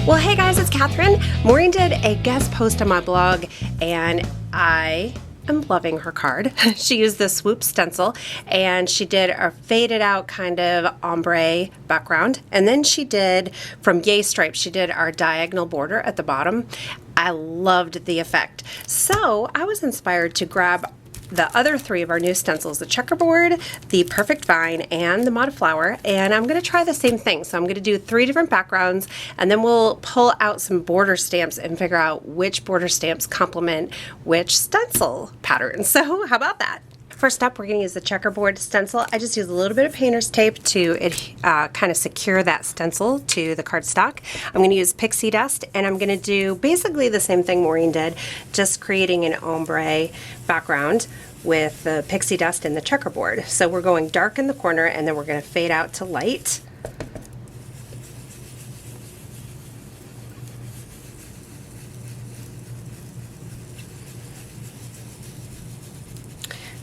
Well, hey guys, it's Catherine. Maureen did a guest post on my blog and I am loving her card. She used the Swoop Stencil and she did a faded out kind of ombre background. And then she did, from Yay Stripes, she did our diagonal border at the bottom. I loved the effect. So I was inspired to grab the other three of our new stencils, the Checkerboard, the Perfect Vine, and the Mod Flower, and I'm going to try the same thing. So I'm going to do 3 different backgrounds, and then we'll pull out some border stamps and figure out which border stamps complement which stencil pattern. So how about that? First up, we're going to use the Checkerboard Stencil. I just use a little bit of painter's tape to kind of secure that stencil to the cardstock. I'm going to use Pixie dust, and I'm going to do basically the same thing Maureen did, just creating an ombre background with the pixie dust and the checkerboard. So we're going dark in the corner, and then we're going to fade out to light.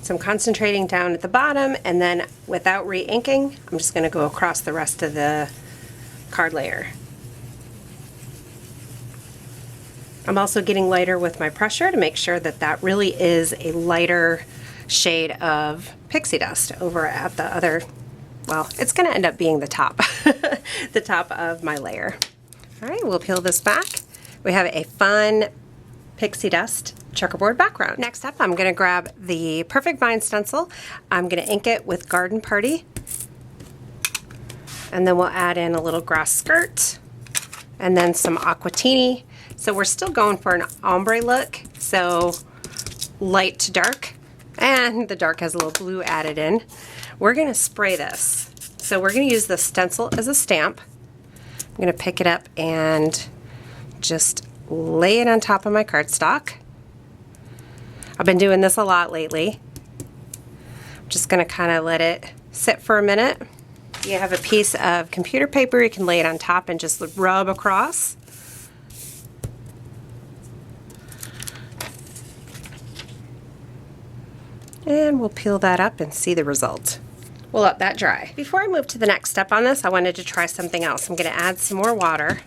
So I'm concentrating down at the bottom, and then without re-inking, I'm just going to go across the rest of the card layer. I'm also getting lighter with my pressure to make sure that that really is a lighter shade of pixie dust over at the other, well, it's going to end up being the top, the top of my layer. All right, we'll peel this back. We have a fun pixie dust checkerboard background. Next up, I'm going to grab the Perfect Vine stencil. I'm going to ink it with Garden Party, and then we'll add in a little grass skirt and then some Aquatini. So we're still going for an ombre look, so light to dark, and the dark has a little blue added in. We're going to spray this. So we're going to use the stencil as a stamp. I'm going to pick it up and just lay it on top of my cardstock. I've been doing this a lot lately. I'm just going to kind of let it sit for a minute. You have a piece of computer paper, you can lay it on top and just rub across. And we'll peel that up and see the result. We'll let that dry. Before I move to the next step on this, I wanted to try something else. I'm going to add some more water.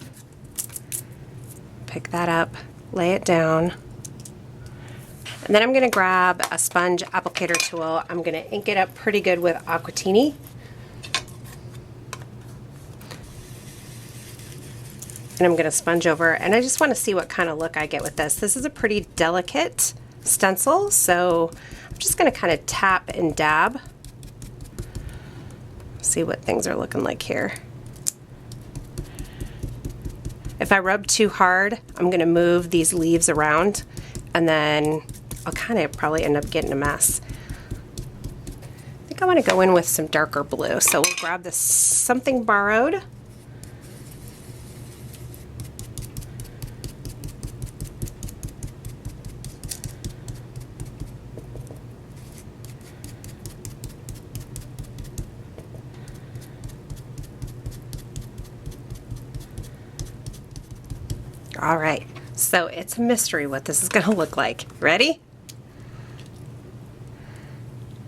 Pick that up, lay it down. And then I'm going to grab a sponge applicator tool. I'm going to ink it up pretty good with Aquatini. And I'm going to sponge over, and I just want to see what kind of look I get with this. This is a pretty delicate stencil, so I'm just going to kind of tap and dab. See what things are looking like here. If I rub too hard, I'm going to move these leaves around, and then I'll kind of probably end up getting a mess. I think I want to go in with some darker blue, so we'll grab this Something Borrowed. All right, so it's a mystery what this is going to look like. Ready?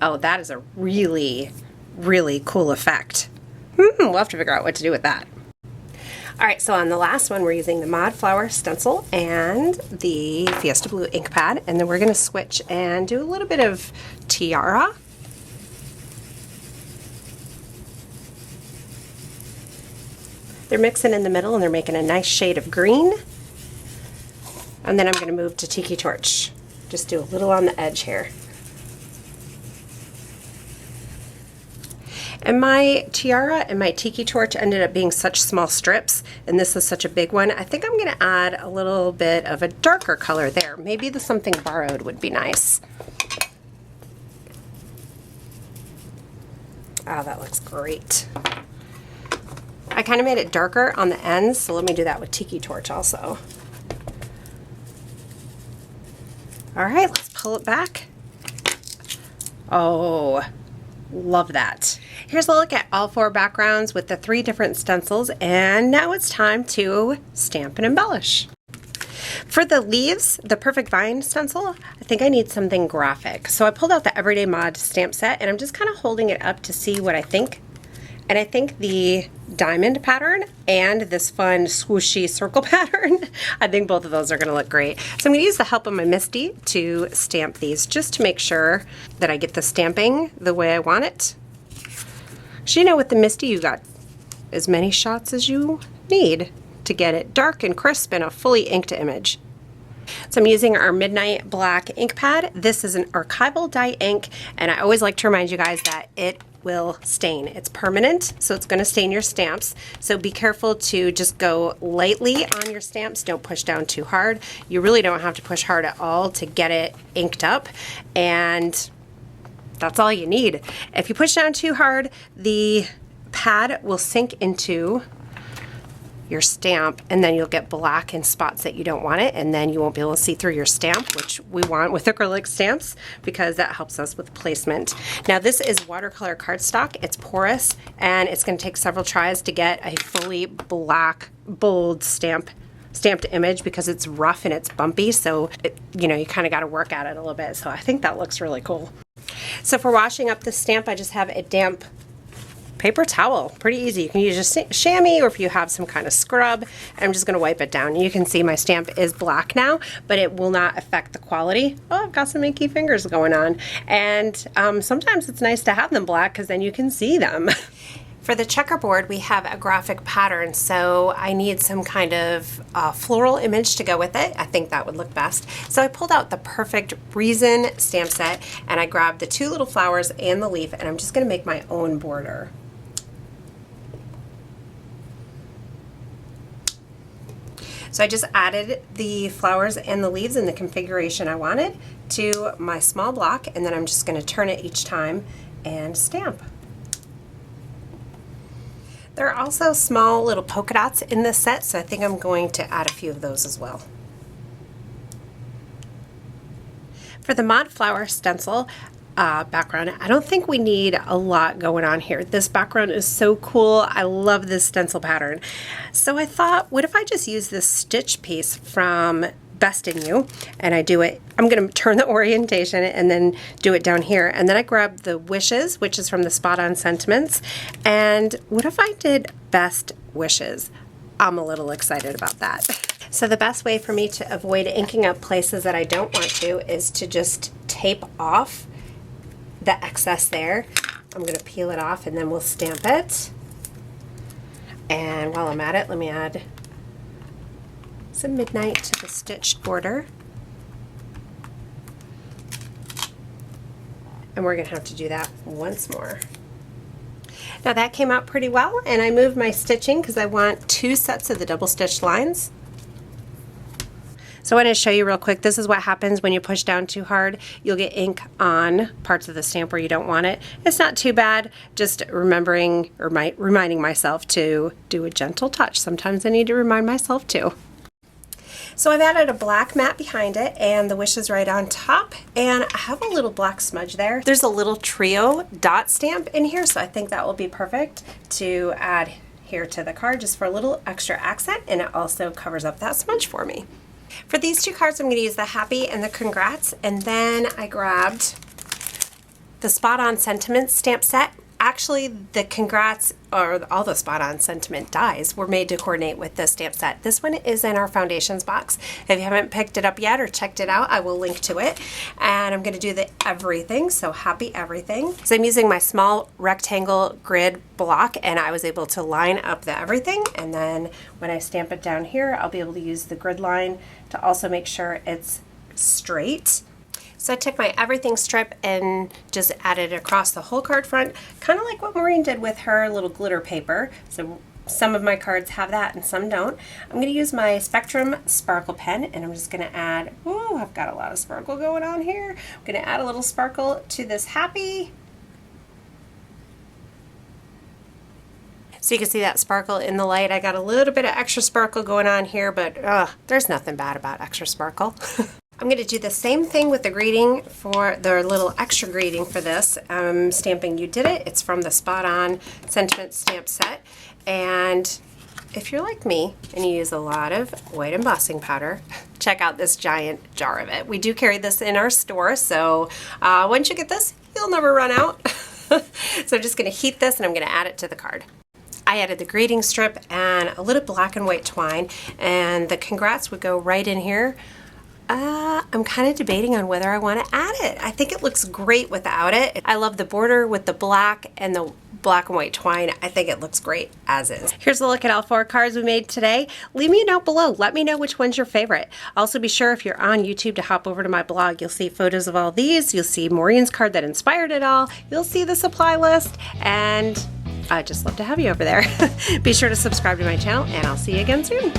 Oh, that is a really, really cool effect. We'll have to figure out what to do with that. All right, so on the last one, we're using the Mod Flower Stencil and the Fiesta Blue ink pad, and then we're going to switch and do a little bit of Tiara. They're mixing in the middle, and they're making a nice shade of green. And then I'm going to move to Tiki Torch. Just do a little on the edge here. And my Tiara and my Tiki Torch ended up being such small strips, and this is such a big one. I think I'm going to add a little bit of a darker color there. Maybe the Something Borrowed would be nice. Oh, that looks great. I kind of made it darker on the ends, so let me do that with Tiki Torch also. All right, let's pull it back. Oh, love that. Here's a look at all 4 backgrounds with the 3 different stencils, and now it's time to stamp and embellish. For the leaves, the Perfect Vine stencil, I think I need something graphic. So I pulled out the Everyday Mod stamp set, and I'm just kind of holding it up to see what I think. And I think the diamond pattern and this fun swooshy circle pattern, I think both of those are going to look great. So I'm going to use the help of my Misty to stamp these just to make sure that I get the stamping the way I want it. So you know, with the Misty, you got as many shots as you need to get it dark and crisp in a fully inked image. So I'm using our Midnight Black ink pad. This is an archival dye ink, and I always like to remind you guys that it will stain. It's permanent, so it's going to stain your stamps. So be careful to just go lightly on your stamps. Don't push down too hard. You really don't have to push hard at all to get it inked up, and that's all you need. If you push down too hard, the pad will sink into your stamp, and then you'll get black in spots that you don't want it, and then you won't be able to see through your stamp, which we want with acrylic stamps because that helps us with placement. Now this is watercolor cardstock. It's porous, and it's going to take several tries to get a fully black, bold stamped image because it's rough and it's bumpy, so you know, you kind of got to work at it a little bit. So I think that looks really cool. So for washing up the stamp, I just have a damp paper towel. Pretty easy. You can use just chamois, or if you have some kind of scrub. I'm just going to wipe it down. You can see my stamp is black now, but it will not affect the quality. Oh, I've got some inky fingers going on. And sometimes it's nice to have them black because then you can see them. For the checkerboard, we have a graphic pattern, so I need some kind of floral image to go with it. I think that would look best. So I pulled out the Perfect Reason stamp set, and I grabbed the 2 little flowers and the leaf, and I'm just going to make my own border. So I just added the flowers and the leaves in the configuration I wanted to my small block, and then I'm just going to turn it each time and stamp. There are also small little polka dots in this set, so I think I'm going to add a few of those as well. For the Mod Flowers Stencil background, I don't think we need a lot going on here. This background is so cool. I love this stencil pattern. So I thought, what if I just use this stitch piece from Best in You, and I do it, I'm going to turn the orientation and then do it down here, and then I grab the Wishes, which is from the Spot On Sentiments, and what if I did Best Wishes? I'm a little excited about that. So the best way for me to avoid inking up places that I don't want to is to just tape off the excess there. I'm going to peel it off and then we'll stamp it. And while I'm at it, let me add some Midnight to the stitched border. And we're going to have to do that once more. Now that came out pretty well, and I moved my stitching because I want 2 sets of the double stitched lines. So I want to show you real quick, this is what happens when you push down too hard. You'll get ink on parts of the stamp where you don't want it. It's not too bad, just remembering or reminding myself to do a gentle touch. Sometimes I need to remind myself too. So I've added a black mat behind it and the Wishes right on top, and I have a little black smudge there. There's a little trio dot stamp in here, so I think that will be perfect to add here to the card just for a little extra accent, and it also covers up that smudge for me. For these 2 cards, I'm going to use the Happy and the Congrats, and then I grabbed the Spot On Sentiments stamp set. Actually, the Congrats, or all the Spot On Sentiment dies, were made to coordinate with the stamp set. This one is in our foundations box. If you haven't picked it up yet or checked it out, I will link to it. And I'm going to do the everything, so Happy Everything. So I'm using my small rectangle grid block, and I was able to line up the everything. And then when I stamp it down here, I'll be able to use the grid line to also make sure it's straight. So I took my everything strip and just added it across the whole card front, kind of like what Maureen did with her little glitter paper. So some of my cards have that and some don't. I'm going to use my Spectrum Sparkle pen, and I'm just going to add, ooh, I've got a lot of sparkle going on here. I'm going to add a little sparkle to this Happy. So you can see that sparkle in the light. I got a little bit of extra sparkle going on here, but there's nothing bad about extra sparkle. I'm going to do the same thing with the greeting for the little extra greeting for this. Stamping You Did It. It's from the Spot On Sentiment stamp set. And if you're like me and you use a lot of white embossing powder, check out this giant jar of it. We do carry this in our store, so once you get this, you'll never run out. So I'm just going to heat this and I'm going to add it to the card. I added the greeting strip and a little black and white twine, and the congrats would go right in here. I'm kind of debating on whether I want to add it. I think it looks great without it. I love the border with the black and the black and white twine. I think it looks great as is. Here's a look at all 4 cards we made today. Leave me a note below. Let me know which one's your favorite. Also be sure if you're on YouTube to hop over to my blog. You'll see photos of all these. You'll see Maureen's card that inspired it all. You'll see the supply list, and I just love to have you over there. Be sure to subscribe to my channel, and I'll see you again soon.